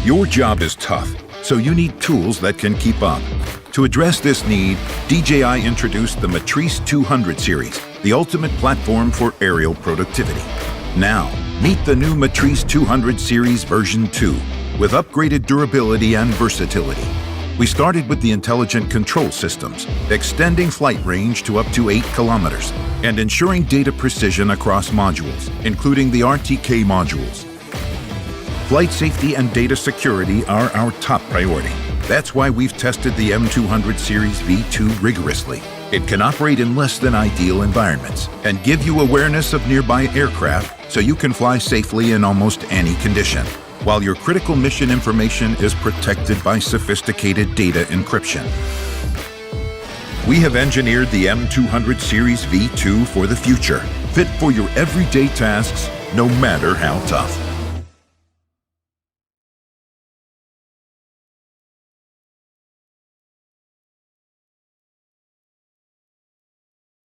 Your job is tough, so you need tools that can keep up. To address this need, DJI introduced the MATRICE 200 series, the ultimate platform for aerial productivity. Now, meet the new MATRICE 200 series version 2, with upgraded durability and versatility. We started with the intelligent control systems, extending flight range to up to 8 kilometers, and ensuring data precision across modules, including the RTK modules. Flight safety and data security are our top priority. That's why we've tested the M200 Series V2 rigorously. It can operate in less than ideal environments and give you awareness of nearby aircraft so you can fly safely in almost any condition, while your critical mission information is protected by sophisticated data encryption. We have engineered the M200 Series V2 for the future, fit for your everyday tasks, no matter how tough.